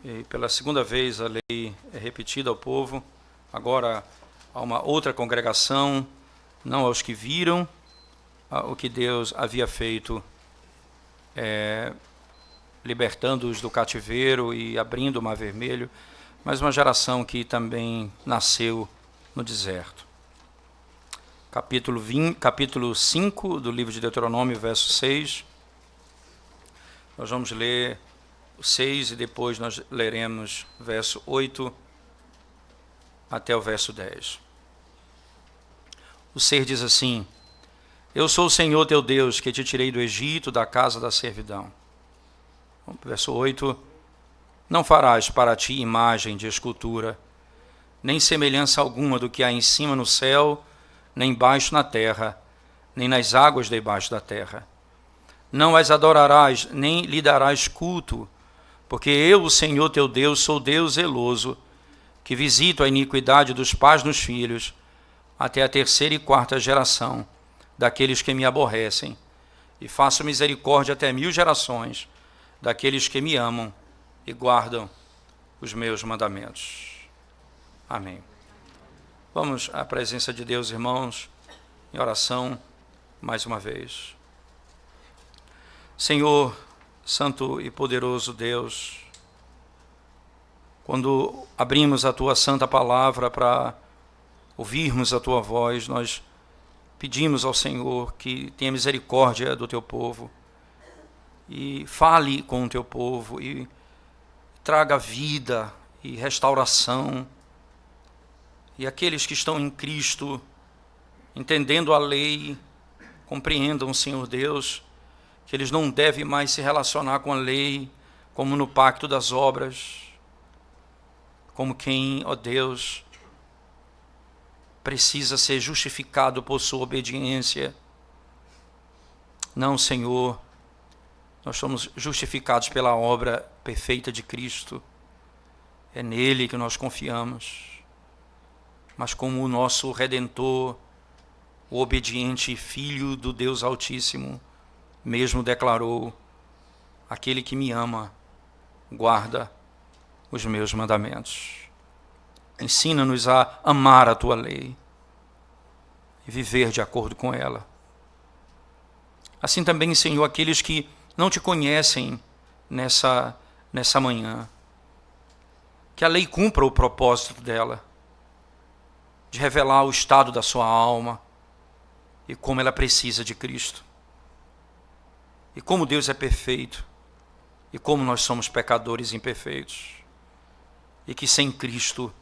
E pela segunda vez a lei é repetida ao povo, agora a uma outra congregação, não aos que viram o que Deus havia feito, libertando-os do cativeiro e abrindo o Mar Vermelho, mas uma geração que também nasceu no deserto. Capítulo 5 do livro de Deuteronômio, verso 6. Nós vamos ler o 6 e depois nós leremos verso 8 até o verso 10. O 6 diz assim: Eu sou o Senhor teu Deus, que te tirei do Egito, da casa da servidão. Verso 8: Não farás para ti imagem de escultura, nem semelhança alguma do que há em cima no céu, nem embaixo na terra, nem nas águas debaixo da terra. Não as adorarás, nem lhe darás culto, porque eu, o Senhor teu Deus, sou Deus zeloso, que visito a iniquidade dos pais nos filhos, até a terceira e quarta geração daqueles que me aborrecem, e faço misericórdia até 1000 gerações daqueles que me amam e guardam os meus mandamentos. Amém. Vamos à presença de Deus, irmãos, em oração, mais uma vez. Senhor, santo e poderoso Deus, quando abrimos a Tua santa palavra para ouvirmos a Tua voz, nós pedimos ao Senhor que tenha misericórdia do Teu povo e fale com o Teu povo e traga vida e restauração. E aqueles que estão em Cristo, entendendo a lei, compreendam, Senhor Deus, que eles não devem mais se relacionar com a lei como no pacto das obras, como quem, ó Deus, precisa ser justificado por sua obediência. Não, Senhor, nós somos justificados pela obra perfeita de Cristo. É nele que nós confiamos. Mas como o nosso Redentor, o obediente Filho do Deus Altíssimo, mesmo declarou: aquele que me ama, guarda os meus mandamentos. Ensina-nos a amar a Tua lei e viver de acordo com ela. Assim também, Senhor, aqueles que não Te conhecem nessa manhã, que a lei cumpra o propósito dela, de revelar o estado da sua alma e como ela precisa de Cristo. E como Deus é perfeito e como nós somos pecadores imperfeitos. E que sem Cristo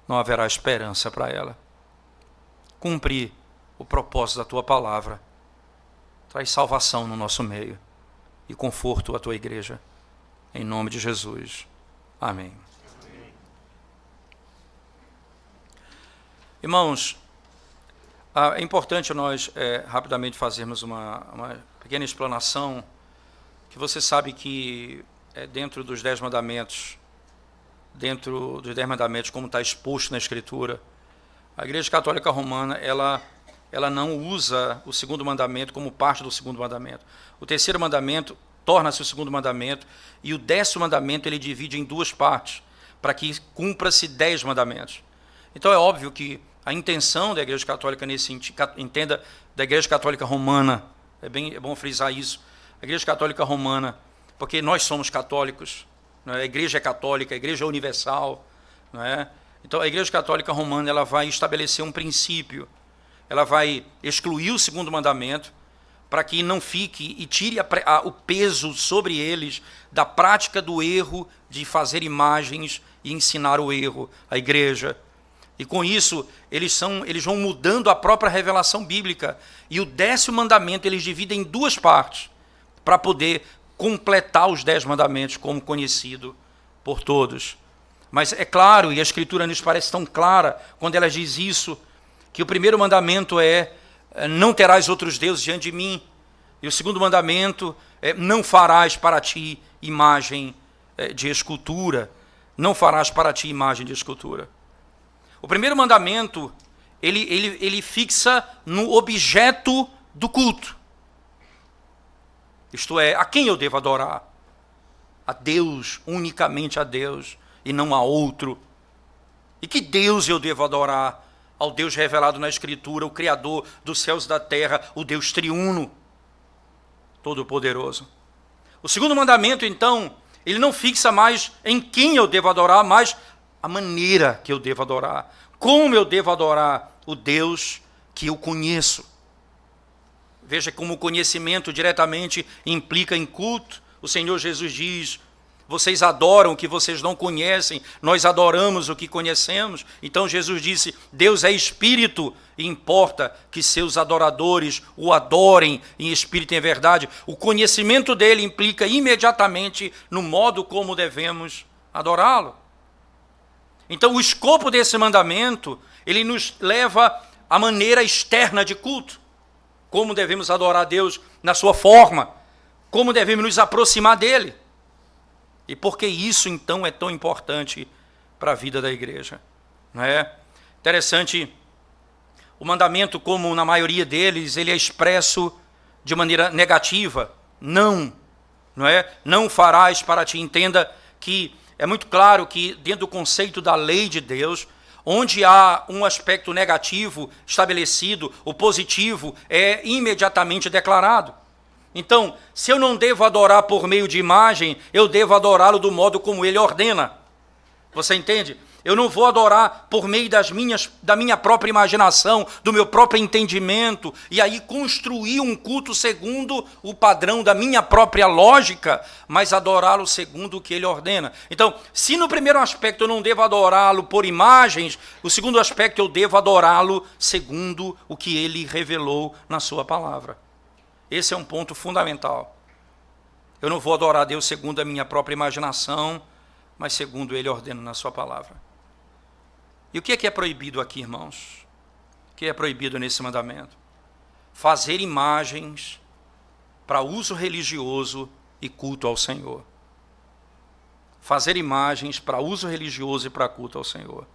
não haverá esperança para ela. Cumpre o propósito da Tua palavra. Traz salvação no nosso meio e conforto à Tua igreja. Em nome de Jesus. Amém. Irmãos, é importante nós rapidamente fazermos uma pequena explanação, que você sabe que dentro dos 10 mandamentos, como está exposto na Escritura, a Igreja Católica Romana, ela não usa o segundo mandamento como parte do segundo mandamento. O terceiro mandamento torna-se o segundo mandamento, e o 10º mandamento ele divide em 2 partes, para que cumpra-se 10 mandamentos. Então é óbvio que a intenção da Igreja Católica nesse sentido, entenda, da Igreja Católica Romana, é bom frisar isso, a Igreja Católica Romana, porque nós somos católicos, não é? A Igreja é católica, a Igreja é universal, não é? Então a Igreja Católica Romana ela vai estabelecer um princípio, ela vai excluir o segundo mandamento, para que não fique e tire o peso sobre eles da prática do erro de fazer imagens e ensinar o erro à Igreja. E com isso, eles vão mudando a própria revelação bíblica. E o 10º mandamento eles dividem em 2 partes, para poder completar os 10 mandamentos como conhecido por todos. Mas é claro, e a Escritura nos parece tão clara, quando ela diz isso, que o primeiro mandamento é: não terás outros deuses diante de mim. E o segundo mandamento é: não farás para ti imagem de escultura. Não farás para ti imagem de escultura. O primeiro mandamento, ele fixa no objeto do culto. Isto é, a quem eu devo adorar. a Deus, unicamente a Deus, e não a outro. E que Deus eu devo adorar? Ao Deus revelado na Escritura, o Criador dos céus e da terra, o Deus triuno, todo-poderoso. O segundo mandamento, então, ele não fixa mais em quem eu devo adorar, mas a maneira que eu devo adorar. Como eu devo adorar o Deus que eu conheço. Veja como o conhecimento diretamente implica em culto. O Senhor Jesus diz: vocês adoram o que vocês não conhecem, nós adoramos o que conhecemos. Então Jesus disse: Deus é espírito, e importa que seus adoradores o adorem em espírito e em verdade. O conhecimento dele implica imediatamente no modo como devemos adorá-lo. Então o escopo desse mandamento, ele nos leva à maneira externa de culto. Como devemos adorar a Deus na sua forma, como devemos nos aproximar dele. E por que isso, então, é tão importante para a vida da igreja? Não é? Interessante, o mandamento, como na maioria deles, ele é expresso de maneira negativa. Não é? Não farás para ti. Entenda que é muito claro que dentro do conceito da lei de Deus, onde há um aspecto negativo estabelecido, o positivo é imediatamente declarado. Então, se eu não devo adorar por meio de imagem, eu devo adorá-lo do modo como ele ordena. Você entende? Eu não vou adorar por meio da minha própria imaginação, do meu próprio entendimento, e aí construir um culto segundo o padrão da minha própria lógica, mas adorá-lo segundo o que ele ordena. Então, se no primeiro aspecto eu não devo adorá-lo por imagens, o segundo aspecto eu devo adorá-lo segundo o que ele revelou na sua palavra. Esse é um ponto fundamental. Eu não vou adorar a Deus segundo a minha própria imaginação, mas segundo ele ordena na sua palavra. E o que é proibido aqui, irmãos? O que é proibido nesse mandamento? Fazer imagens para uso religioso e culto ao Senhor. Fazer imagens para uso religioso e para culto ao Senhor.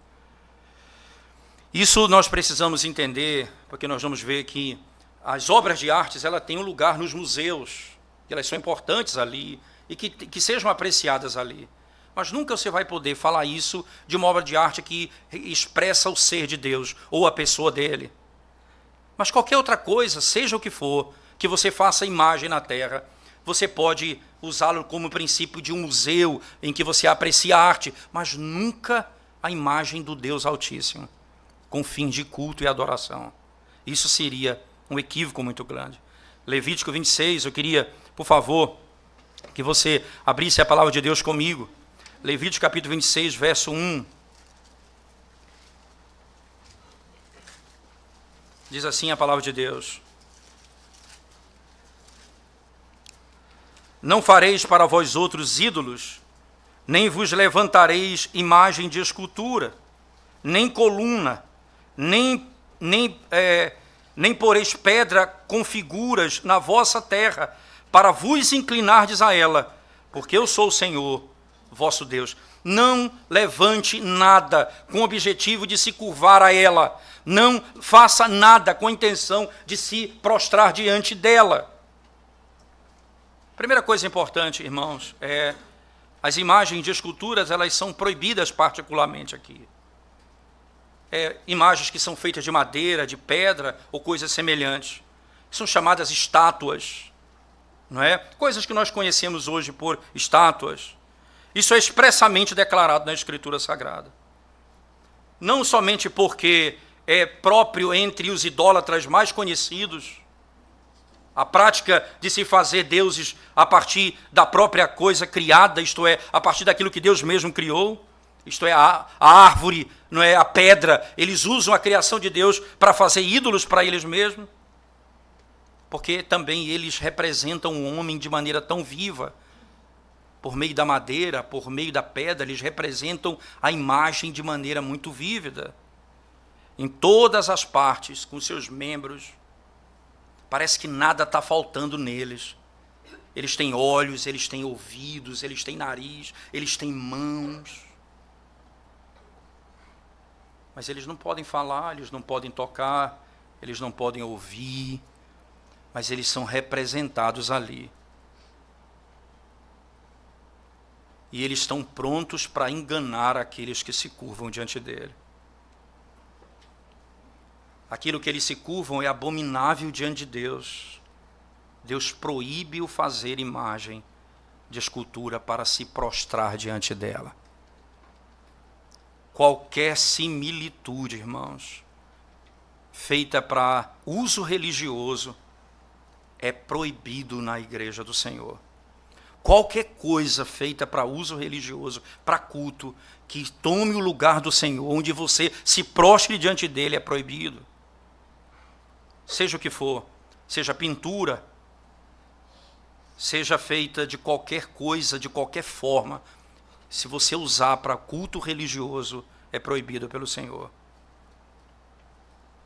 Isso nós precisamos entender, porque nós vamos ver que as obras de artes, ela têm um lugar nos museus, que elas são importantes ali, e que sejam apreciadas ali. Mas nunca você vai poder falar isso de uma obra de arte que expressa o ser de Deus, ou a pessoa dele. Mas qualquer outra coisa, seja o que for, que você faça imagem na terra, você pode usá-lo como princípio de um museu, em que você aprecia a arte, mas nunca a imagem do Deus Altíssimo, com fins de culto e adoração. Isso seria um equívoco muito grande. Levítico 26, eu queria, por favor, que você abrisse a palavra de Deus comigo. Levítico capítulo 26, verso 1. Diz assim a palavra de Deus: não fareis para vós outros ídolos, nem vos levantareis imagem de escultura, nem coluna, nem poreis pedra com figuras na vossa terra, para vos inclinardes a ela, porque eu sou o Senhor, vosso Deus. Não levante nada com o objetivo de se curvar a ela. Não faça nada com a intenção de se prostrar diante dela. Primeira coisa importante, irmãos, é as imagens de esculturas, elas são proibidas particularmente aqui. Imagens que são feitas de madeira, de pedra ou coisas semelhantes. São chamadas estátuas, não é? Coisas que nós conhecemos hoje por estátuas. Isso é expressamente declarado na Escritura Sagrada. Não somente porque é próprio entre os idólatras mais conhecidos, a prática de se fazer deuses a partir da própria coisa criada, isto é, a partir daquilo que Deus mesmo criou, isto é, a árvore, não é, a pedra, eles usam a criação de Deus para fazer ídolos para eles mesmos, porque também eles representam o homem de maneira tão viva. Por meio da madeira, por meio da pedra, eles representam a imagem de maneira muito vívida. Em todas as partes, com seus membros, parece que nada está faltando neles. Eles têm olhos, eles têm ouvidos, eles têm nariz, eles têm mãos. Mas eles não podem falar, eles não podem tocar, eles não podem ouvir, mas eles são representados ali. e eles estão prontos para enganar aqueles que se curvam diante dele. Aquilo que eles se curvam é abominável diante de Deus. Deus proíbe o fazer imagem de escultura para se prostrar diante dela. Qualquer similitude, irmãos, feita para uso religioso, é proibido na igreja do Senhor. Qualquer coisa feita para uso religioso, para culto, que tome o lugar do Senhor, onde você se prostre diante dele, é proibido. Seja o que for, seja pintura, seja feita de qualquer coisa, de qualquer forma, se você usar para culto religioso, é proibido pelo Senhor.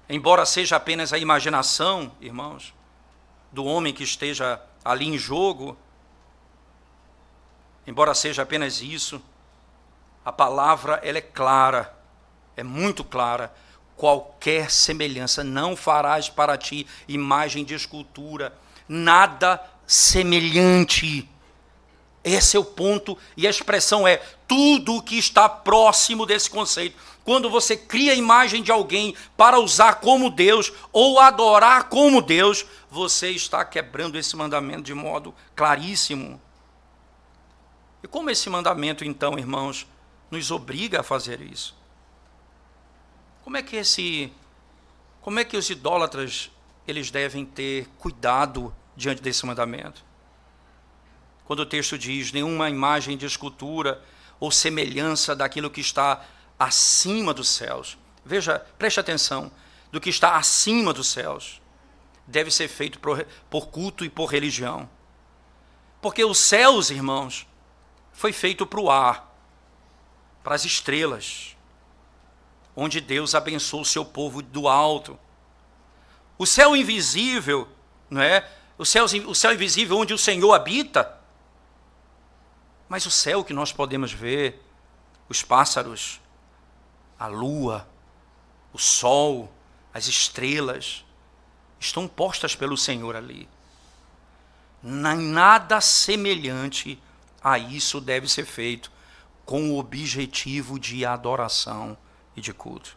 Embora seja apenas a imaginação, irmãos, do homem que esteja ali em jogo, embora seja apenas isso, a palavra ela é clara, é muito clara. Qualquer semelhança, não farás para ti imagem de escultura, nada semelhante. Esse é o ponto, e a expressão é tudo o que está próximo desse conceito. Quando você cria a imagem de alguém para usar como Deus ou adorar como Deus, você está quebrando esse mandamento de modo claríssimo. E como esse mandamento, então, irmãos, nos obriga a fazer isso? Como é que os idólatras eles devem ter cuidado diante desse mandamento? Quando o texto diz, nenhuma imagem de escultura ou semelhança daquilo que está acima dos céus. Veja, preste atenção, do que está acima dos céus, deve ser feito por culto e por religião. Porque os céus, irmãos, foi feito para o ar, para as estrelas, onde Deus abençoa o seu povo do alto. O céu invisível, não é? O céu invisível onde o Senhor habita. Mas o céu que nós podemos ver, os pássaros, a lua, o sol, as estrelas, estão postas pelo Senhor ali. Nada semelhante a isso deve ser feito com o objetivo de adoração e de culto.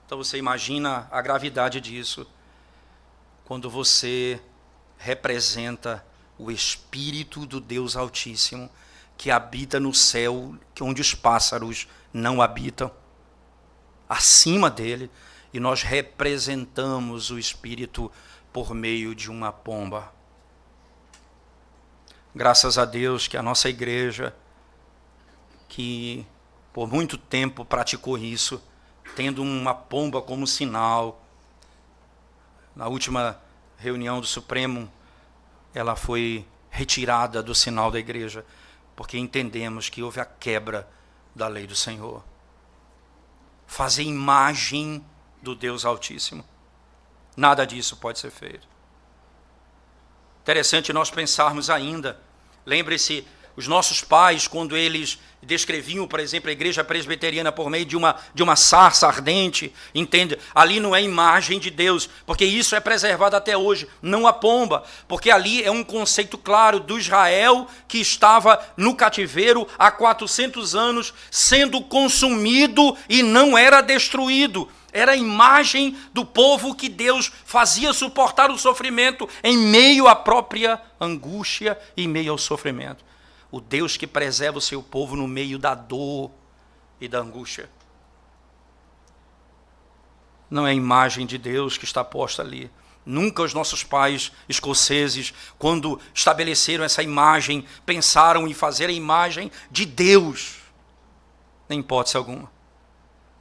Então você imagina a gravidade disso quando você representa o Espírito do Deus Altíssimo que habita no céu, onde os pássaros não habitam, acima dele, e nós representamos o Espírito por meio de uma pomba. Graças a Deus que a nossa igreja, que por muito tempo praticou isso, tendo uma pomba como sinal. Na última reunião do Supremo, ela foi retirada do sinal da igreja, porque entendemos que houve a quebra da lei do Senhor. Fazer imagem do Deus Altíssimo. Nada disso pode ser feito. Interessante nós pensarmos ainda, lembre-se, os nossos pais, quando eles descreviam, por exemplo, a igreja presbiteriana por meio de uma sarça ardente, entende? Ali não é imagem de Deus, porque isso é preservado até hoje, não a pomba, porque ali é um conceito claro do Israel que estava no cativeiro há 400 anos, sendo consumido e não era destruído. Era a imagem do povo que Deus fazia suportar o sofrimento em meio à própria angústia e em meio ao sofrimento. O Deus que preserva o seu povo no meio da dor e da angústia. Não é a imagem de Deus que está posta ali. Nunca os nossos pais escoceses, quando estabeleceram essa imagem, pensaram em fazer a imagem de Deus. Nem hipótese alguma.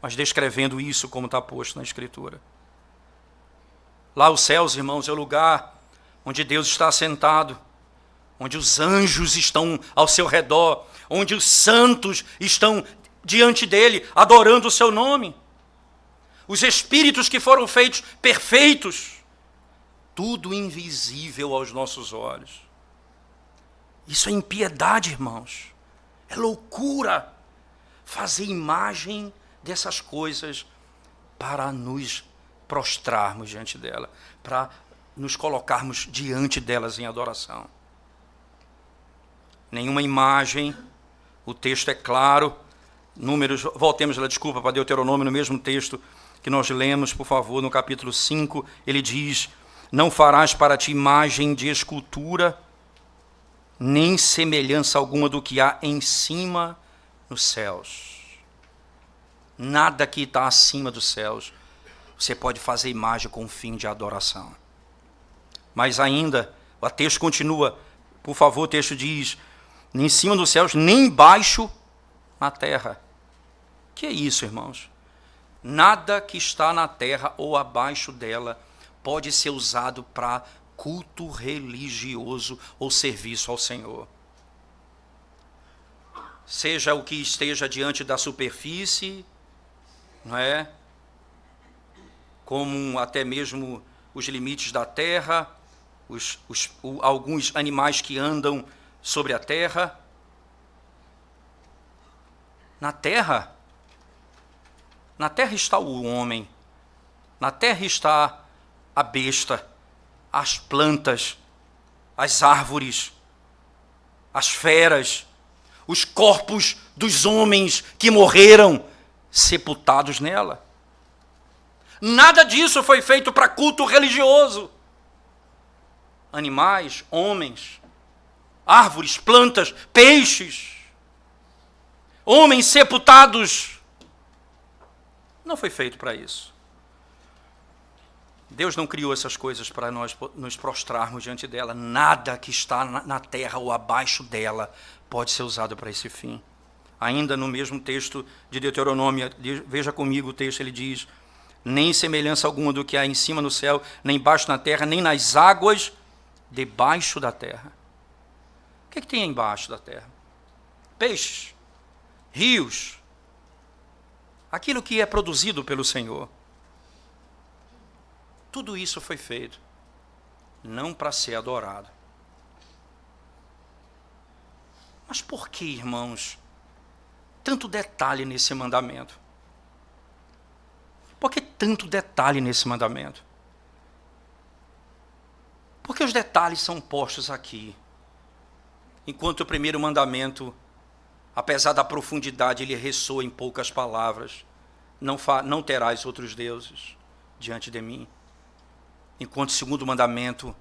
Mas descrevendo isso como está posto na Escritura. Lá os céus, irmãos, é o lugar onde Deus está assentado, onde os anjos estão ao seu redor, onde os santos estão diante dele, adorando o seu nome. Os espíritos que foram feitos perfeitos, tudo invisível aos nossos olhos. Isso é impiedade, irmãos. É loucura fazer imagem dessas coisas para nos prostrarmos diante dela, para nos colocarmos diante delas em adoração. nenhuma imagem. O texto é claro. Números, voltemos lá, desculpa, para Deuteronômio, no mesmo texto que nós lemos, por favor, no capítulo 5, ele diz: não farás para ti imagem de escultura, nem semelhança alguma do que há em cima nos céus. Nada que está acima dos céus você pode fazer imagem com fim de adoração. Mas ainda, o texto continua, por favor, o texto diz: nem em cima dos céus, nem embaixo na terra. Que é isso, irmãos? Nada que está na terra ou abaixo dela pode ser usado para culto religioso ou serviço ao Senhor. Seja o que esteja diante da superfície, não é? Como até mesmo os limites da terra, alguns animais que andam sobre a terra. Na terra está o homem, na terra está a besta, as plantas, as árvores, as feras, os corpos dos homens que morreram sepultados nela. Nada disso foi feito para culto religioso. Animais, homens, árvores, plantas, peixes, homens sepultados, não foi feito para isso. Deus não criou essas coisas para nós nos prostrarmos diante dela. Nada que está na terra ou abaixo dela pode ser usado para esse fim. Ainda no mesmo texto de Deuteronômio, veja comigo o texto, ele diz: nem semelhança alguma do que há em cima no céu, nem embaixo na terra, nem nas águas debaixo da terra. O que tem embaixo da terra? Peixes, rios, aquilo que é produzido pelo Senhor. Tudo isso foi feito, não para ser adorado. Mas por que, irmãos, tanto detalhe nesse mandamento? Por que tanto detalhe nesse mandamento? Porque os detalhes são postos aqui. Enquanto o primeiro mandamento, apesar da profundidade, ele ressoa em poucas palavras: não terás outros deuses diante de mim. Enquanto o segundo mandamento,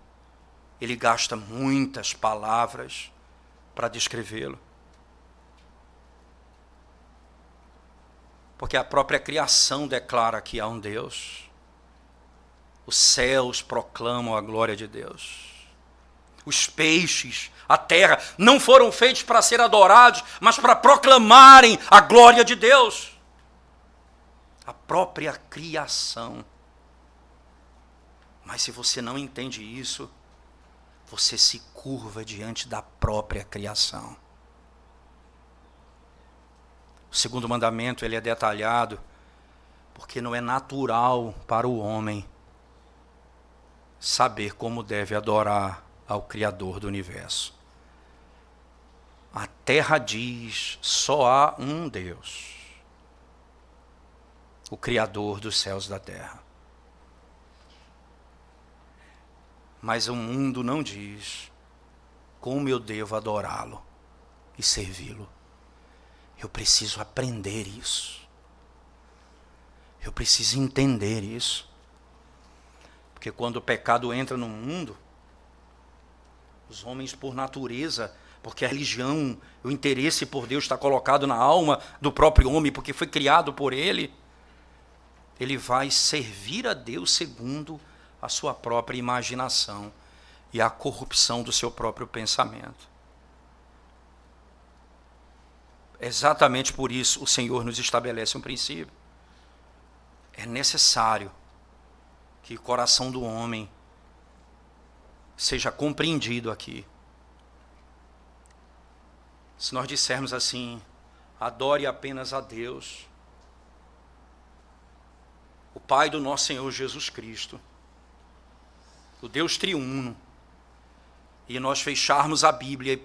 ele gasta muitas palavras para descrevê-lo. Porque a própria criação declara que há um Deus. Os céus proclamam a glória de Deus. Os peixes, a terra, não foram feitos para ser adorados, mas para proclamarem a glória de Deus. A própria criação. Mas se você não entende isso, você se curva diante da própria criação. O segundo mandamento, ele é detalhado, porque não é natural para o homem saber como deve adorar ao Criador do universo. A terra diz: só há um Deus, o Criador dos céus e da terra. Mas o mundo não diz como eu devo adorá-lo e servi-lo. Eu preciso aprender isso. Eu preciso entender isso. Porque quando o pecado entra no mundo, os homens, por natureza, porque a religião, o interesse por Deus está colocado na alma do próprio homem, porque foi criado por ele, ele vai servir a Deus segundo a sua própria imaginação e a corrupção do seu próprio pensamento. Exatamente por isso o Senhor nos estabelece um princípio. É necessário que o coração do homem seja compreendido aqui. Se nós dissermos assim: adore apenas a Deus, o Pai do nosso Senhor Jesus Cristo, o Deus triuno, e nós fecharmos a Bíblia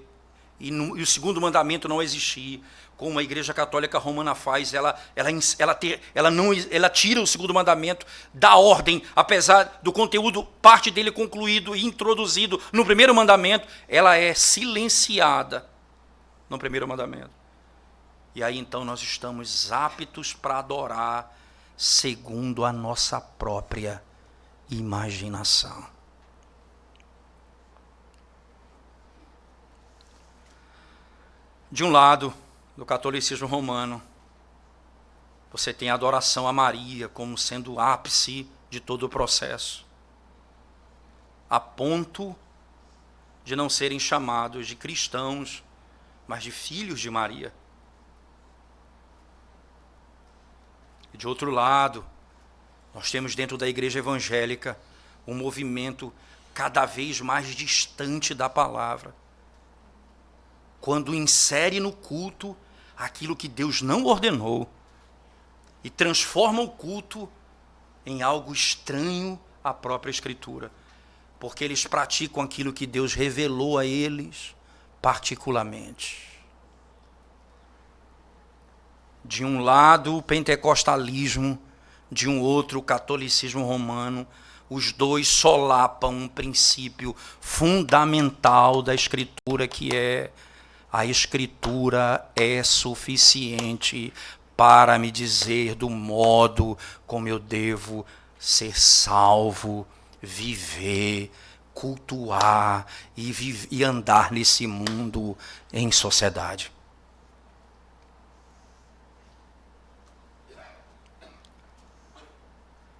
e o segundo mandamento não existir, como a Igreja Católica Romana faz, ela tira o segundo mandamento da ordem, apesar do conteúdo, parte dele concluído e introduzido no primeiro mandamento, ela é silenciada no primeiro mandamento. E aí então nós estamos aptos para adorar segundo a nossa própria imaginação. De um lado, do catolicismo romano, você tem a adoração a Maria como sendo o ápice de todo o processo, a ponto de não serem chamados de cristãos, mas de filhos de Maria. E de outro lado, nós temos dentro da igreja evangélica um movimento cada vez mais distante da palavra, quando insere no culto aquilo que Deus não ordenou e transforma o culto em algo estranho à própria Escritura, porque eles praticam aquilo que Deus revelou a eles particularmente. De um lado, o pentecostalismo, de um outro, o catolicismo romano, os dois solapam um princípio fundamental da Escritura, que é: a Escritura é suficiente para me dizer do modo como eu devo ser salvo, viver, cultuar e andar nesse mundo em sociedade.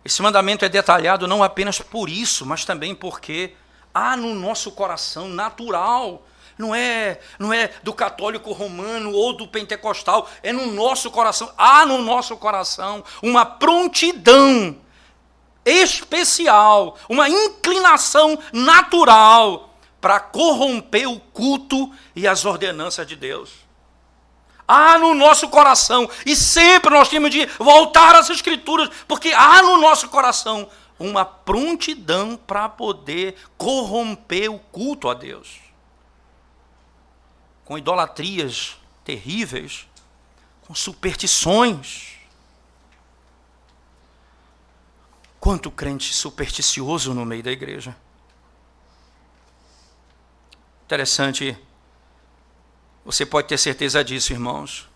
Esse mandamento é detalhado não apenas por isso, mas também porque há no nosso coração natural, não é do católico romano ou do pentecostal, é no nosso coração, há no nosso coração uma prontidão especial, uma inclinação natural para corromper o culto e as ordenanças de Deus. Há no nosso coração, e sempre nós temos de voltar às Escrituras, porque há no nosso coração uma prontidão para poder corromper o culto a Deus, com idolatrias terríveis, com superstições. Quanto crente supersticioso no meio da igreja. Interessante, você pode ter certeza disso, irmãos.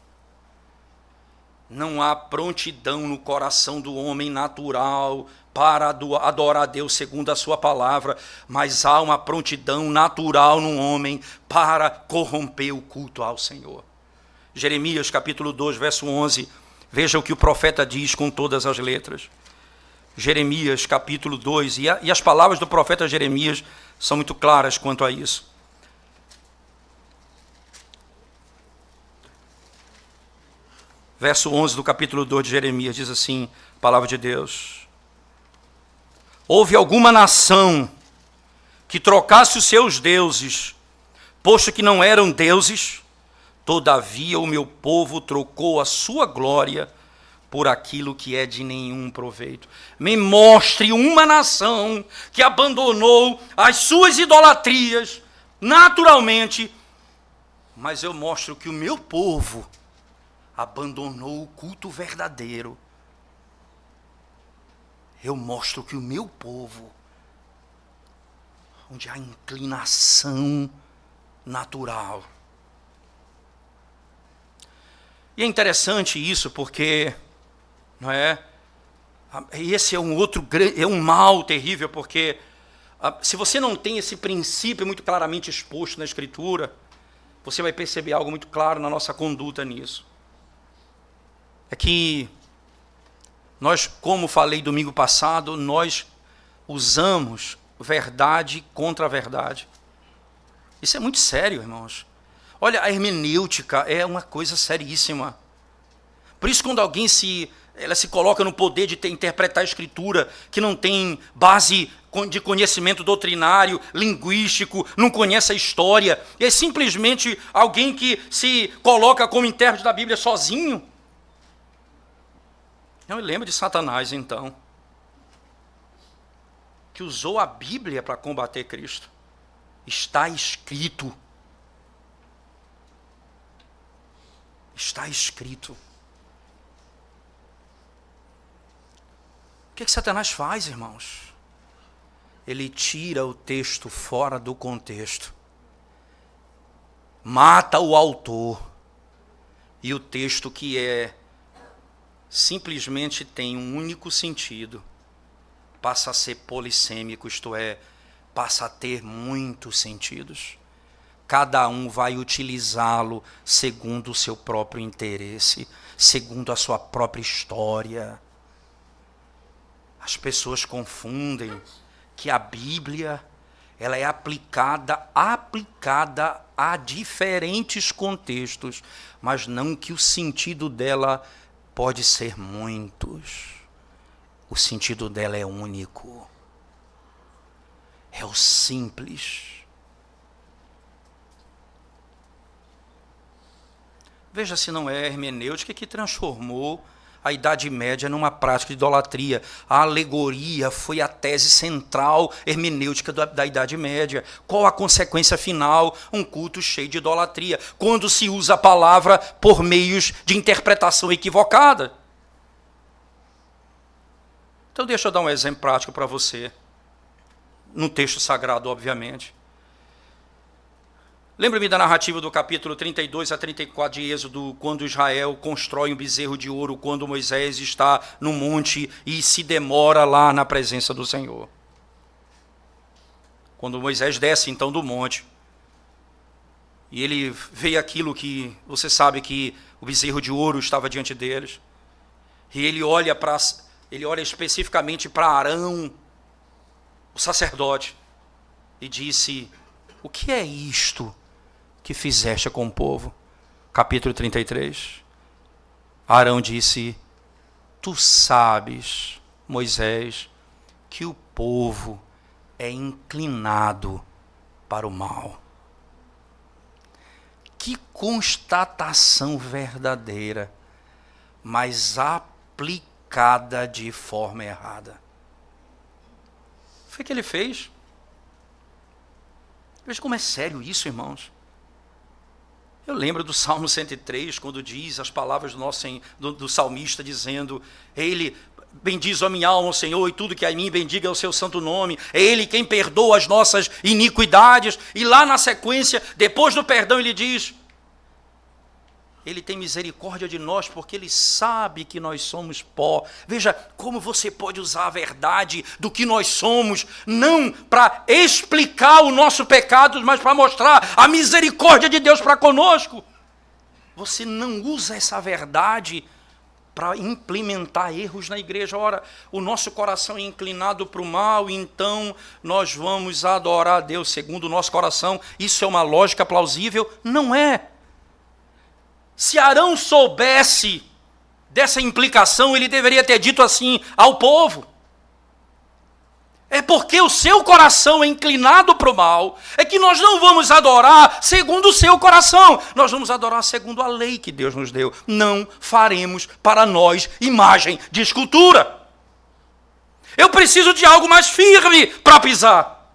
Não há prontidão no coração do homem natural para adorar a Deus segundo a sua palavra, mas há uma prontidão natural no homem para corromper o culto ao Senhor. Jeremias capítulo 2, verso 11, veja o que o profeta diz com todas as letras. Jeremias capítulo 2, e as palavras do profeta Jeremias são muito claras quanto a isso. Verso 11 do capítulo 2 de Jeremias diz assim, palavra de Deus: houve alguma nação que trocasse os seus deuses, posto que não eram deuses, todavia o meu povo trocou a sua glória por aquilo que é de nenhum proveito. Me mostre uma nação que abandonou as suas idolatrias naturalmente, mas eu mostro que o meu povo abandonou o culto verdadeiro. Eu mostro que o meu povo, onde há inclinação natural. E é interessante isso porque, não é? Esse é um mal terrível, porque se você não tem esse princípio muito claramente exposto na Escritura, você vai perceber algo muito claro na nossa conduta nisso. É que nós, como falei domingo passado, nós usamos verdade contra a verdade. Isso é muito sério, irmãos. Olha, a hermenêutica é uma coisa seríssima. Por isso, quando alguém ela se coloca no poder de interpretar a Escritura, que não tem base de conhecimento doutrinário, linguístico, não conhece a história, e é simplesmente alguém que se coloca como intérprete da Bíblia sozinho. Eu me lembro de Satanás, então, que usou a Bíblia para combater Cristo. Está escrito. Está escrito. O que Satanás faz, irmãos? Ele tira o texto fora do contexto mata o autor. E o texto que simplesmente tem um único sentido, passa a ser polissêmico, isto é, passa a ter muitos sentidos. Cada um vai utilizá-lo segundo o seu próprio interesse, segundo a sua própria história. As pessoas confundem que a Bíblia ela é aplicada a diferentes contextos, mas não que o sentido dela pode ser muitos. O sentido dela é único. É o simples. Veja se não é a hermenêutica que transformou a Idade Média numa prática de idolatria. A alegoria foi a tese central hermenêutica da Idade Média. Qual a consequência final? Um culto cheio de idolatria. Quando se usa a palavra por meios de interpretação equivocada. Então deixa eu dar um exemplo prático para você. No texto sagrado, obviamente. Lembra-me da narrativa do capítulo 32 a 34 de Êxodo, quando Israel constrói um bezerro de ouro, quando Moisés está no monte e se demora lá na presença do Senhor. Quando Moisés desce então do monte, e ele vê aquilo que, você sabe que o bezerro de ouro estava diante deles, e ele olha especificamente para Arão, o sacerdote, e disse: o que é isto que fizeste com o povo? Capítulo 33. Arão disse: tu sabes, Moisés, que o povo é inclinado para o mal. Que constatação verdadeira, mas aplicada de forma errada. Foi o que ele fez. Veja como é sério isso, irmãos. Eu lembro do Salmo 103, quando diz as palavras do salmista, dizendo: ele bendiz a minha alma, o Senhor, e tudo que a mim bendiga é o seu santo nome. É Ele quem perdoa as nossas iniquidades. E lá na sequência, depois do perdão, ele diz: Ele tem misericórdia de nós, porque Ele sabe que nós somos pó. Veja como você pode usar a verdade do que nós somos, não para explicar o nosso pecado, mas para mostrar a misericórdia de Deus para conosco. Você não usa essa verdade para implementar erros na igreja. Ora, o nosso coração é inclinado para o mal, então nós vamos adorar a Deus segundo o nosso coração. Isso é uma lógica plausível? Não é. Se Arão soubesse dessa implicação, ele deveria ter dito assim ao povo: é porque o seu coração é inclinado para o mal, é que nós não vamos adorar segundo o seu coração, nós vamos adorar segundo a lei que Deus nos deu. Não faremos para nós imagem de escultura. Eu preciso de algo mais firme para pisar.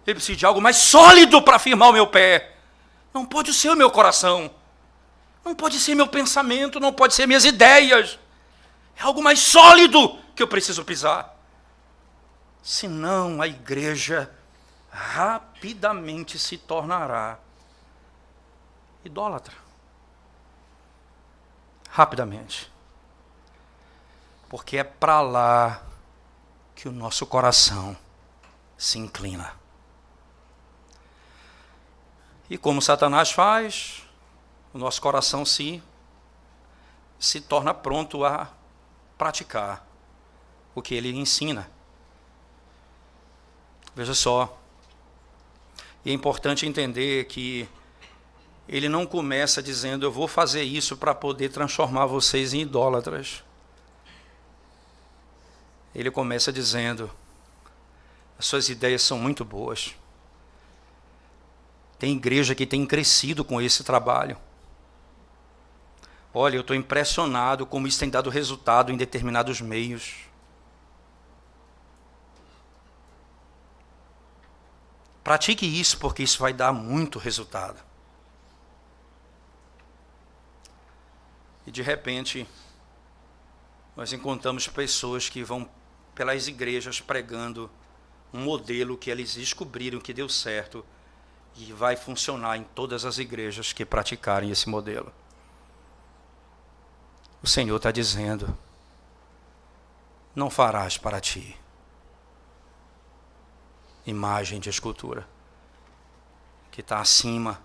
Eu preciso de algo mais sólido para firmar o meu pé. Não pode ser o meu coração. Não pode ser meu pensamento, não pode ser minhas ideias. É algo mais sólido que eu preciso pisar. Senão a igreja rapidamente se tornará idólatra. Rapidamente. Porque é para lá que o nosso coração se inclina. E como Satanás faz, o nosso coração se torna pronto a praticar o que ele ensina. Veja só, e é importante entender que ele não começa dizendo: eu vou fazer isso para poder transformar vocês em idólatras. Ele começa dizendo: as suas ideias são muito boas. Tem igreja que tem crescido com esse trabalho. Olha, eu estou impressionado como isso tem dado resultado em determinados meios. Pratique isso, porque isso vai dar muito resultado. E de repente, nós encontramos pessoas que vão pelas igrejas pregando um modelo que eles descobriram que deu certo, E vai funcionar em todas as igrejas que praticarem esse modelo. O Senhor está dizendo: não farás para ti imagem de escultura que está acima,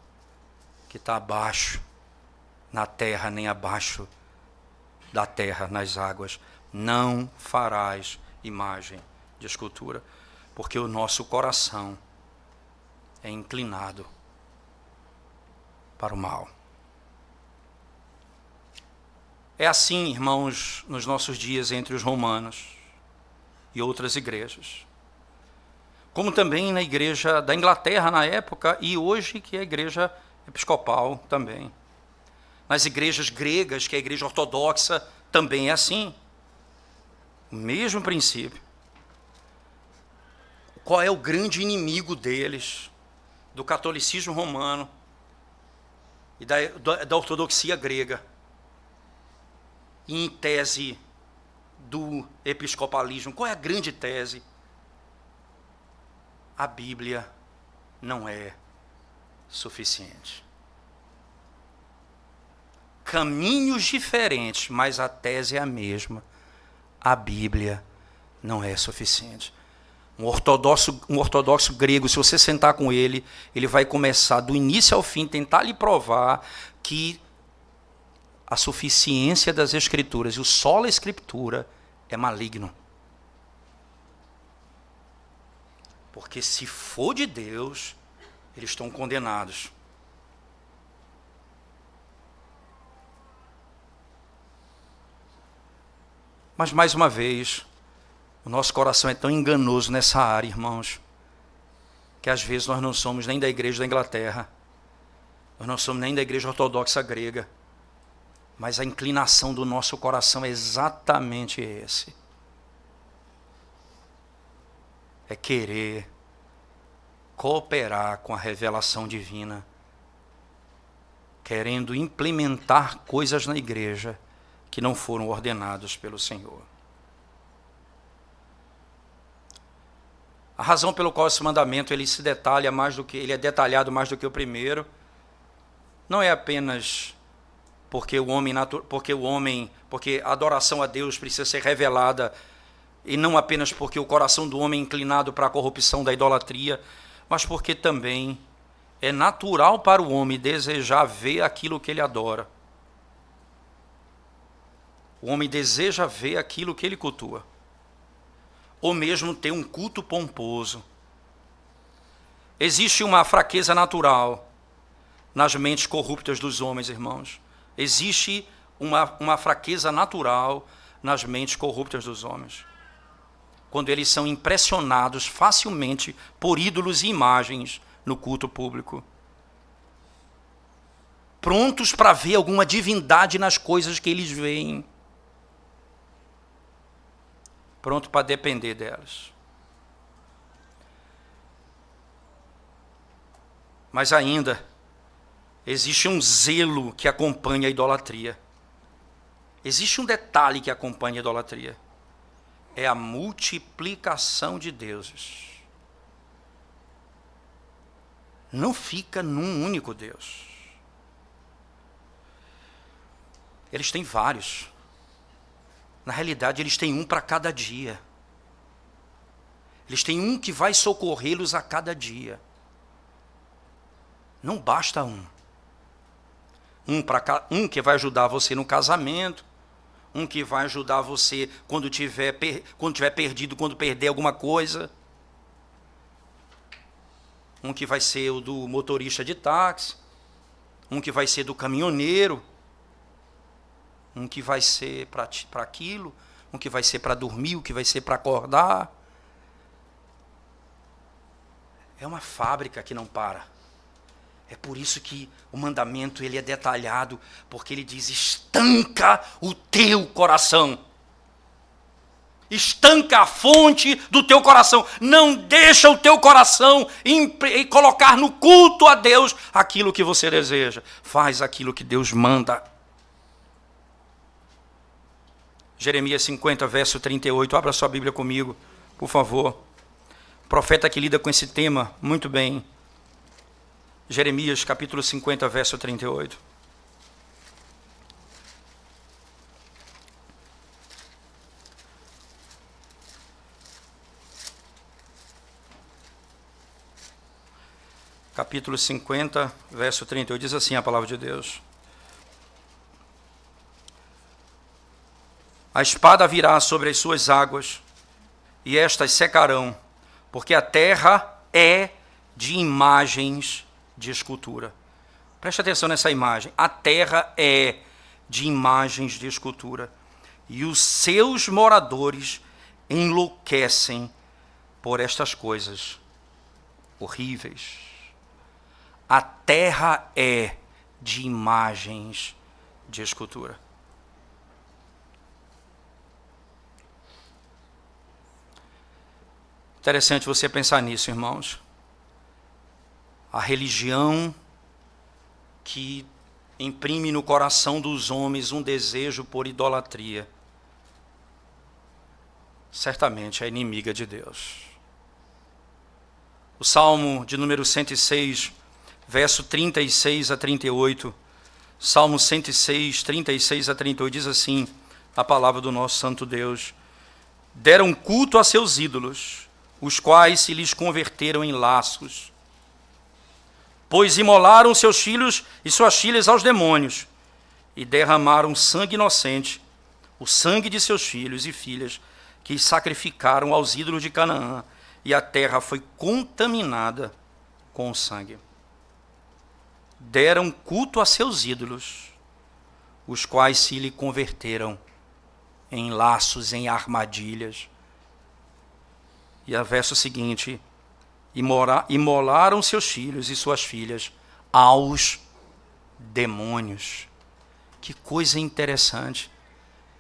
que está abaixo, na terra nem abaixo da terra, nas águas. Não farás imagem de escultura, porque o nosso coração é inclinado para o mal. É assim, irmãos, nos nossos dias entre os romanos e outras igrejas. Como também na igreja da Inglaterra na época e hoje, que é a igreja episcopal também. Nas igrejas gregas, que é a igreja ortodoxa, também é assim. O mesmo princípio. Qual é o grande inimigo deles, do catolicismo romano e da ortodoxia grega? E em tese do episcopalismo, qual é a grande tese? A Bíblia não é suficiente. Caminhos diferentes, mas a tese é a mesma. A Bíblia não é suficiente. Um ortodoxo grego, se você sentar com ele, ele vai começar do início ao fim, tentar lhe provar que a suficiência das Escrituras e o sola Escritura é maligno. Porque se for de Deus, eles estão condenados. Mas, mais uma vez, o nosso coração é tão enganoso nessa área, irmãos, que às vezes nós não somos nem da igreja da Inglaterra, nós não somos nem da igreja ortodoxa grega, mas a inclinação do nosso coração é exatamente esse. É querer cooperar com a revelação divina, querendo implementar coisas na igreja que não foram ordenados pelo Senhor. A razão pelo qual esse mandamento ele é detalhado mais do que o primeiro, não é apenas porque a adoração a Deus precisa ser revelada, e não apenas porque o coração do homem é inclinado para a corrupção da idolatria, mas porque também é natural para o homem desejar ver aquilo que ele adora. O homem deseja ver aquilo que ele cultua, ou mesmo ter um culto pomposo. Existe uma fraqueza natural nas mentes corruptas dos homens, irmãos. Existe uma fraqueza natural nas mentes corruptas dos homens, quando eles são impressionados facilmente por ídolos e imagens no culto público, prontos para ver alguma divindade nas coisas que eles veem, pronto para depender delas. Mas ainda existe um zelo que acompanha a idolatria. Existe um detalhe que acompanha a idolatria. É a multiplicação de deuses. Não fica num único Deus. Eles têm vários. Na realidade, eles têm um para cada dia. Eles têm um que vai socorrê-los a cada dia. Não basta um. Um que vai ajudar você no casamento, um que vai ajudar você quando tiver perdido, quando perder alguma coisa, um que vai ser o do motorista de táxi, um que vai ser do caminhoneiro, um que vai ser para aquilo, um que vai ser para dormir, um que vai ser para acordar. É uma fábrica que não para. É por isso que o mandamento ele é detalhado, porque ele diz: estanca o teu coração. Estanca a fonte do teu coração. Não deixa o teu coração colocar no culto a Deus aquilo que você deseja. Faz aquilo que Deus manda. Jeremias 50, verso 38. Abra sua Bíblia comigo, por favor. O profeta que lida com esse tema muito bem. Jeremias capítulo 50, verso 38. Capítulo 50, verso 38, diz assim a palavra de Deus. A espada virá sobre as suas águas, e estas secarão, porque a terra é de imagens de escultura. Preste atenção nessa imagem. A terra é de imagens de escultura, e os seus moradores enlouquecem por estas coisas horríveis. A terra é de imagens de escultura. Interessante você pensar nisso, irmãos. A religião que imprime no coração dos homens um desejo por idolatria, certamente é inimiga de Deus. O Salmo de número 106, verso 36 a 38, Salmo 106, 36 a 38, diz assim a palavra do nosso santo Deus: deram culto a seus ídolos, os quais se lhes converteram em laços, pois imolaram seus filhos e suas filhas aos demônios, e derramaram sangue inocente, o sangue de seus filhos e filhas, que sacrificaram aos ídolos de Canaã, e a terra foi contaminada com o sangue. Deram culto a seus ídolos, os quais se lhe converteram em laços, em armadilhas. E o verso seguinte: imolaram seus filhos e suas filhas aos demônios. Que coisa interessante.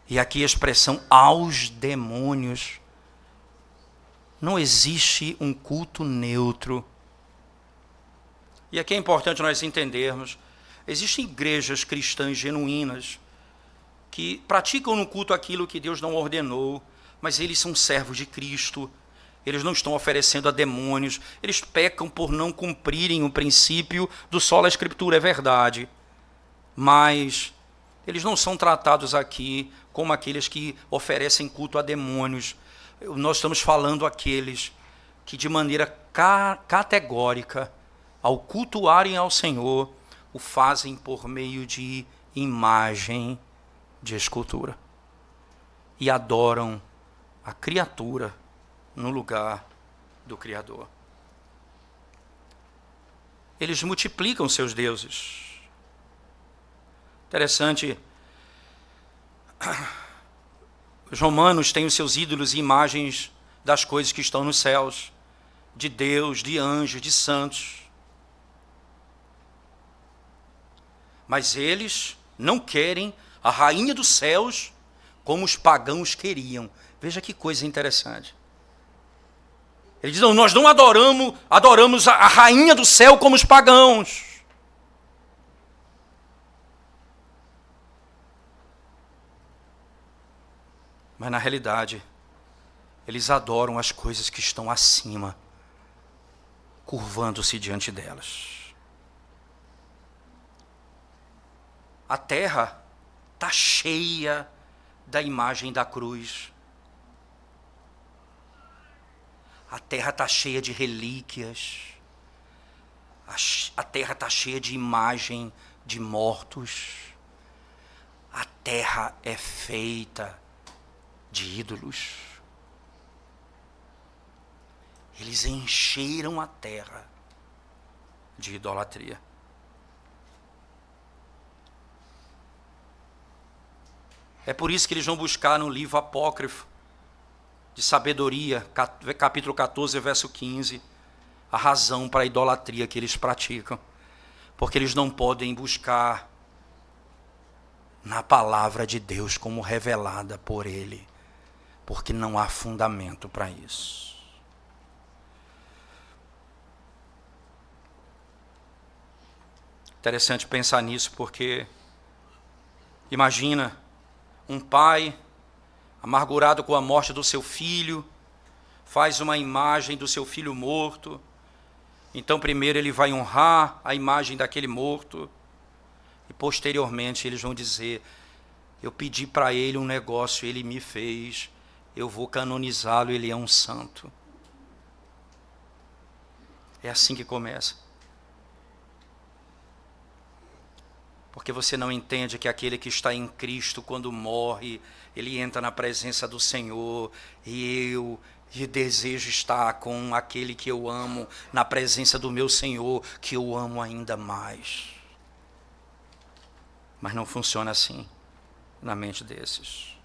E aqui a expressão aos demônios. Não existe um culto neutro. E aqui é importante nós entendermos, existem igrejas cristãs genuínas que praticam no culto aquilo que Deus não ordenou, mas eles são servos de Cristo, eles não estão oferecendo a demônios, eles pecam por não cumprirem o princípio do sola Escritura, é verdade, mas eles não são tratados aqui como aqueles que oferecem culto a demônios. Nós estamos falando aqueles que de maneira categórica, ao cultuarem ao Senhor, o fazem por meio de imagem de escultura. E adoram a criatura no lugar do Criador. Eles multiplicam seus deuses. Interessante, os romanos têm os seus ídolos e imagens das coisas que estão nos céus, de Deus, de anjos, de santos. Mas eles não querem a rainha dos céus como os pagãos queriam. Veja que coisa interessante. Eles dizem: nós não adoramos a rainha do céu como os pagãos. Mas na realidade, eles adoram as coisas que estão acima, curvando-se diante delas. A terra está cheia da imagem da cruz. A terra está cheia de relíquias. A terra está cheia de imagem de mortos. A terra é feita de ídolos. Eles encheram a terra de idolatria. É por isso que eles vão buscar no livro apócrifo de sabedoria, capítulo 14, verso 15, a razão para a idolatria que eles praticam. Porque eles não podem buscar na palavra de Deus como revelada por Ele, porque não há fundamento para isso. Interessante pensar nisso, porque imagina um pai amargurado com a morte do seu filho, faz uma imagem do seu filho morto Então, primeiro ele vai honrar a imagem daquele morto, e posteriormente eles vão dizer: eu pedi para ele um negócio, ele me fez, eu vou canonizá-lo, ele é um santo. É assim que começa. Porque você não entende que aquele que está em Cristo, quando morre, ele entra na presença do Senhor, e desejo estar com aquele que eu amo, na presença do meu Senhor, que eu amo ainda mais. Mas não funciona assim na mente desses.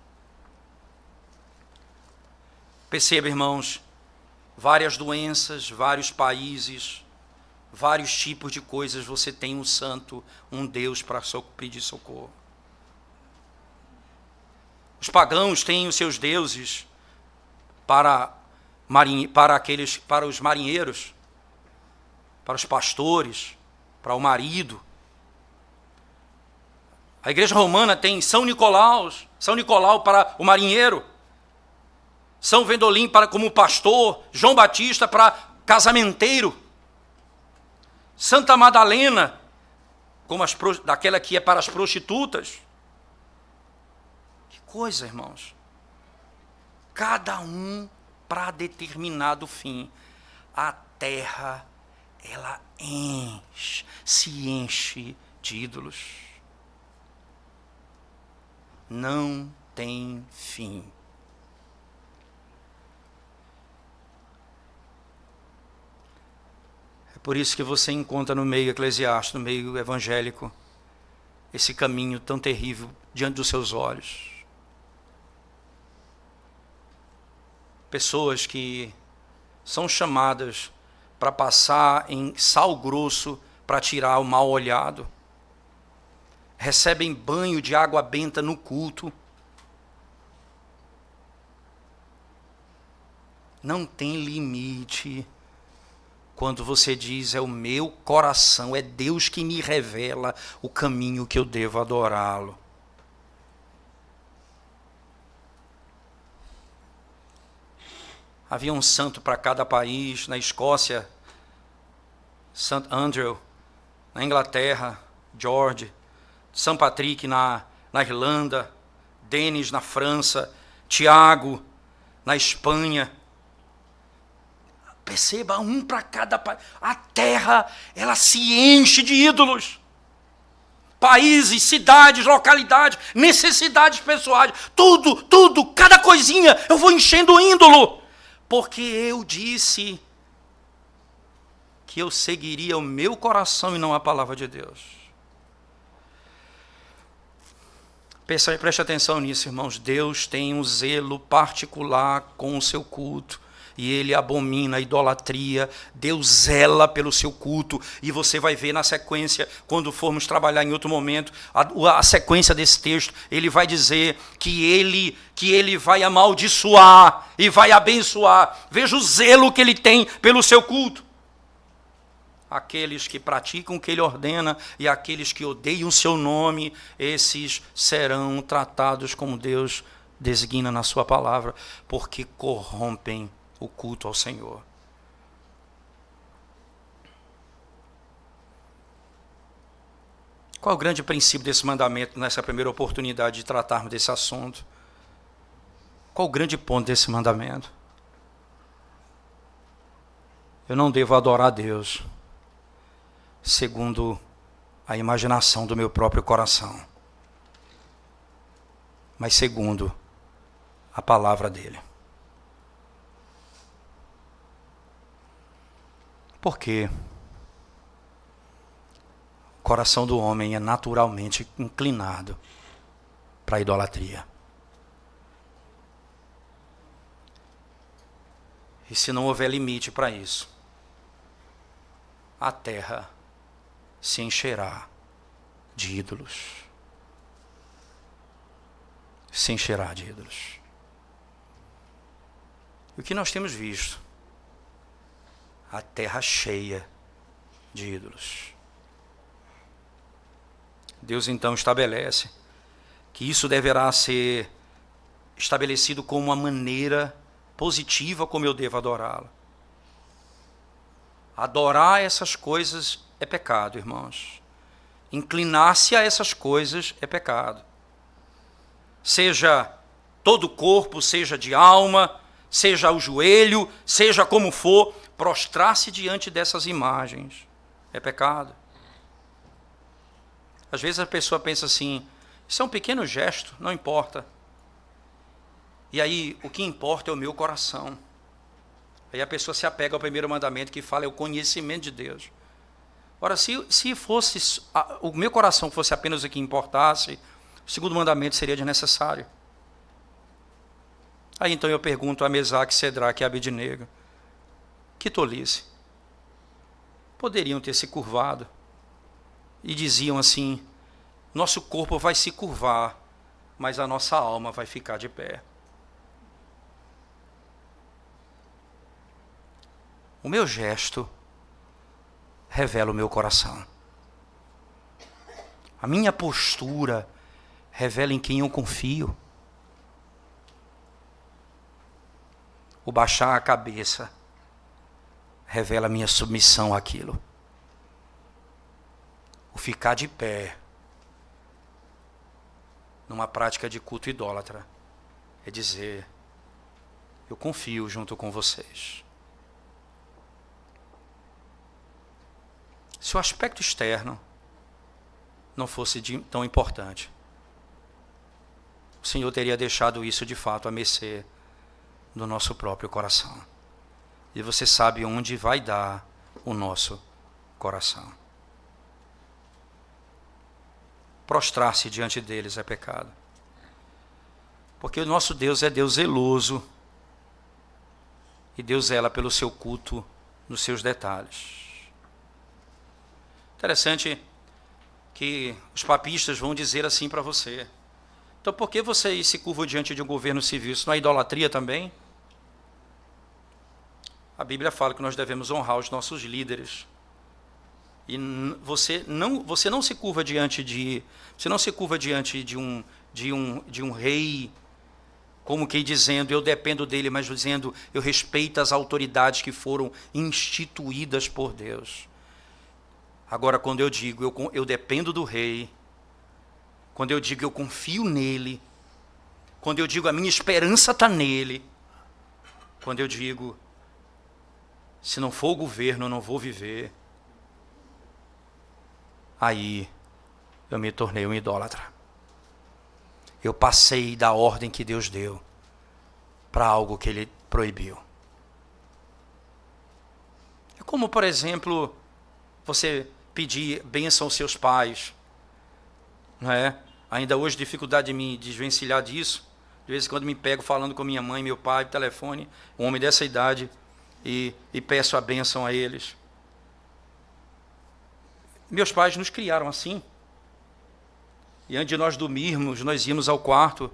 Perceba, irmãos, várias doenças, vários países, vários tipos de coisas, você tem um santo, um Deus para pedir socorro. Os pagãos têm os seus deuses para os marinheiros, para os pastores, para o marido. A igreja romana tem São Nicolau para o marinheiro, São Vendolim como pastor, João Batista para casamenteiro, Santa Madalena como daquela que é para as prostitutas. Que coisa, irmãos. Cada um para determinado fim. A terra, ela se enche de ídolos. Não tem fim. É por isso que você encontra no meio eclesiástico, no meio evangélico, esse caminho tão terrível diante dos seus olhos. Pessoas que são chamadas para passar em sal grosso para tirar o mal olhado. Recebem banho de água benta no culto. Não tem limite quando você diz: é o meu coração, é Deus que me revela o caminho que eu devo adorá-lo. Havia um santo para cada país. Na Escócia, St. Andrew. Na Inglaterra, George. São Patrick na Irlanda, Denis na França, Tiago na Espanha. Perceba, um para cada país. A terra, ela se enche de ídolos. Países, cidades, localidades, necessidades pessoais, tudo, cada coisinha, eu vou enchendo o ídolo. Porque eu disse que eu seguiria o meu coração e não a palavra de Deus. Preste atenção nisso, irmãos. Deus tem um zelo particular com o seu culto. E Ele abomina a idolatria. Deus zela pelo seu culto. E você vai ver na sequência, quando formos trabalhar em outro momento, a sequência desse texto, ele vai dizer que ele vai amaldiçoar e vai abençoar. Veja o zelo que Ele tem pelo seu culto. Aqueles que praticam o que Ele ordena e aqueles que odeiam o seu nome, esses serão tratados como Deus designa na sua palavra, porque corrompem o culto ao Senhor. Qual é o grande princípio desse mandamento nessa primeira oportunidade de tratarmos desse assunto? Qual o grande ponto desse mandamento? Eu não devo adorar a Deus segundo a imaginação do meu próprio coração, mas segundo a palavra dele. Porque o coração do homem é naturalmente inclinado para a idolatria. E se não houver limite para isso, a terra se encherá de ídolos. Se encherá de ídolos. E o que nós temos visto? A terra cheia de ídolos. Deus então estabelece que isso deverá ser estabelecido como uma maneira positiva como eu devo adorá-lo. Adorar essas coisas é pecado, irmãos. Inclinar-se a essas coisas é pecado. Seja todo o corpo, seja de alma, seja o joelho, seja como for, prostrar-se diante dessas imagens é pecado. Às vezes a pessoa pensa assim, isso é um pequeno gesto, não importa. E aí, o que importa é o meu coração. Aí a pessoa se apega ao primeiro mandamento que fala é o conhecimento de Deus. Ora, se fosse o meu coração fosse apenas o que importasse, o segundo mandamento seria desnecessário. Aí então eu pergunto a Mesaque, Cedraque e Abednego, que tolice. Poderiam ter se curvado e diziam assim, nosso corpo vai se curvar, mas a nossa alma vai ficar de pé. O meu gesto revela o meu coração. A minha postura revela em quem eu confio. O baixar a cabeça revela a minha submissão àquilo. O ficar de pé numa prática de culto idólatra é dizer, eu confio junto com vocês. Se o aspecto externo não fosse tão importante, o Senhor teria deixado isso de fato à mercê do nosso próprio coração. E você sabe onde vai dar o nosso coração. Prostrar-se diante deles é pecado. Porque o nosso Deus é Deus zeloso. E Deus zela pelo seu culto nos seus detalhes. Interessante que os papistas vão dizer assim para você. Então por que você se curva diante de um governo civil? Isso não é idolatria também? A Bíblia fala que nós devemos honrar os nossos líderes. E você não se curva diante de um rei, como que dizendo, eu dependo dele, mas dizendo, eu respeito as autoridades que foram instituídas por Deus. Agora, quando eu digo, eu dependo do rei, quando eu digo, eu confio nele, quando eu digo, a minha esperança está nele, quando eu digo, se não for o governo, eu não vou viver, aí eu me tornei um idólatra. Eu passei da ordem que Deus deu para algo que ele proibiu. É como, por exemplo, você pedir bênção aos seus pais, não é? Ainda hoje dificuldade de me desvencilhar disso. De vez em quando me pego falando com minha mãe, meu pai, por telefone, um homem dessa idade, e peço a bênção a eles. Meus pais nos criaram assim. E antes de nós dormirmos, nós íamos ao quarto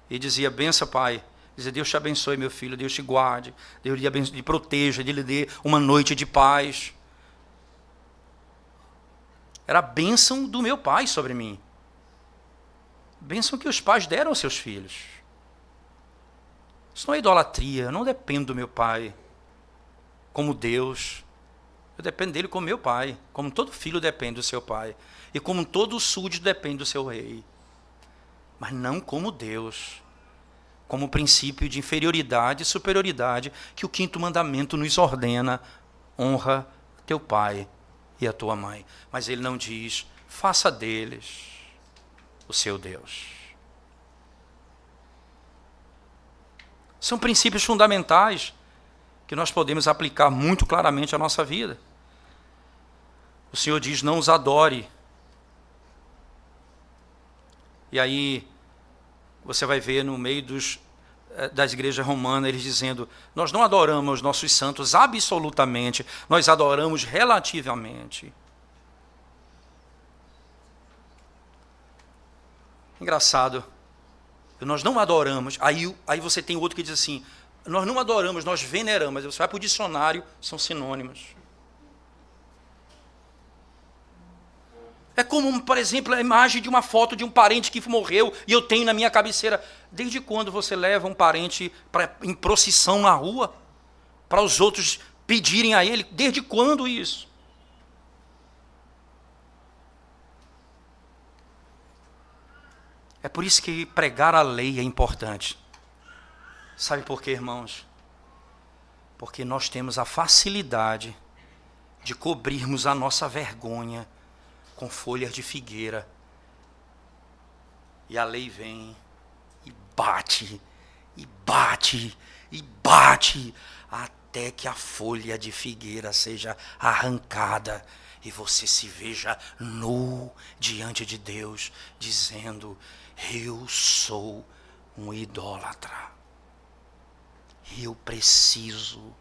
e dizia, benção, pai. Dizia, Deus te abençoe, meu filho, Deus te guarde, Deus lhe proteja, Deus lhe dê uma noite de paz. Era a bênção do meu pai sobre mim. Bênção que os pais deram aos seus filhos. Isso não é idolatria, eu não dependo do meu pai como Deus. Eu dependo dele como meu pai, como todo filho depende do seu pai. E como todo súdito depende do seu rei. Mas não como Deus. Como princípio de inferioridade e superioridade que o 5º mandamento nos ordena. Honra teu pai e a tua mãe. Mas ele não diz, faça deles o seu Deus. São princípios fundamentais que nós podemos aplicar muito claramente à nossa vida. O Senhor diz, não os adore. E aí, você vai ver no meio das igrejas romanas, eles dizendo, nós não adoramos nossos santos absolutamente, nós adoramos relativamente. Engraçado, nós não adoramos, aí você tem outro que diz assim, nós não adoramos, nós veneramos, você vai para o dicionário, são sinônimos. É como, por exemplo, a imagem de uma foto de um parente que morreu e eu tenho na minha cabeceira. Desde quando você leva um parente em procissão na rua? Para os outros pedirem a ele, desde quando isso? É por isso que pregar a lei é importante. Sabe por quê, irmãos? Porque nós temos a facilidade de cobrirmos a nossa vergonha com folhas de figueira. E a lei vem e bate, e bate, e bate, até que a folha de figueira seja arrancada e você se veja nu diante de Deus, dizendo: eu sou um idólatra. Eu preciso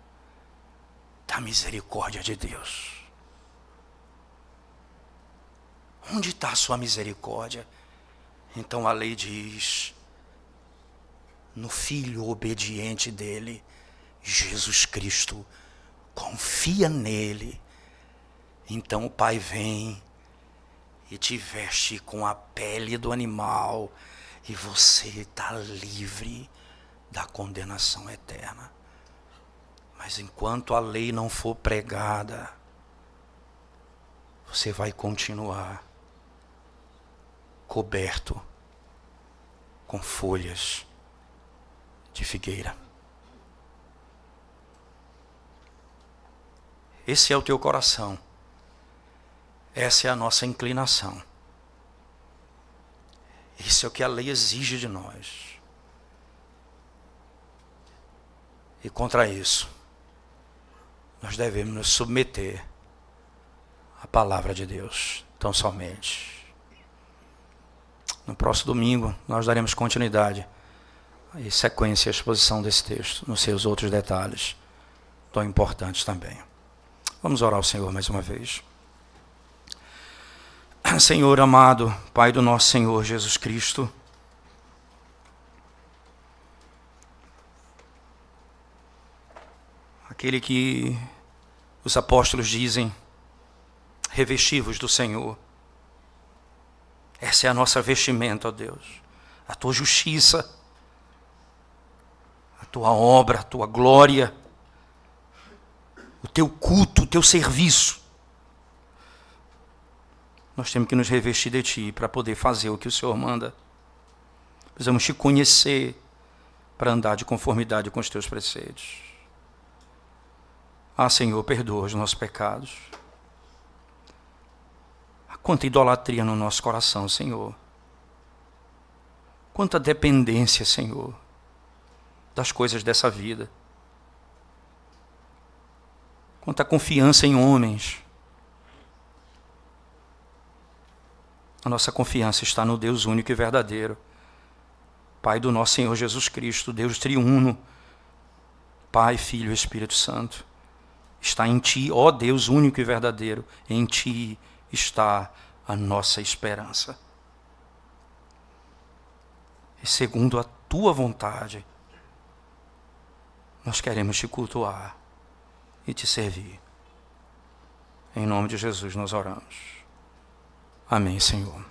da misericórdia de Deus. Onde está a sua misericórdia? Então a lei diz: no Filho obediente dele, Jesus Cristo, confia nele. Então o Pai vem e te veste com a pele do animal e você está livre da condenação eterna. Mas enquanto a lei não for pregada, você vai continuar coberto com folhas de figueira. Esse é o teu coração. Essa é a nossa inclinação. Isso é o que a lei exige de nós. E contra isso, nós devemos nos submeter à palavra de Deus, tão somente. No próximo domingo, nós daremos continuidade e sequência à exposição desse texto, nos seus outros detalhes, tão importantes também. Vamos orar ao Senhor mais uma vez. Senhor amado, Pai do nosso Senhor Jesus Cristo, aquele que os apóstolos dizem, revestivos do Senhor. Essa é a nossa vestimenta, ó Deus. A tua justiça, a tua obra, a tua glória, o teu culto, o teu serviço. Nós temos que nos revestir de ti para poder fazer o que o Senhor manda. Precisamos te conhecer para andar de conformidade com os teus preceitos. Ah, Senhor, perdoa os nossos pecados. Há quanta idolatria no nosso coração, Senhor. Quanta dependência, Senhor, das coisas dessa vida. Quanta confiança em homens. A nossa confiança está no Deus único e verdadeiro, Pai do nosso Senhor Jesus Cristo, Deus triuno, Pai, Filho e Espírito Santo. Está em Ti, ó Deus único e verdadeiro, em Ti está a nossa esperança. E segundo a Tua vontade, nós queremos Te cultuar e Te servir. Em nome de Jesus nós oramos. Amém, Senhor.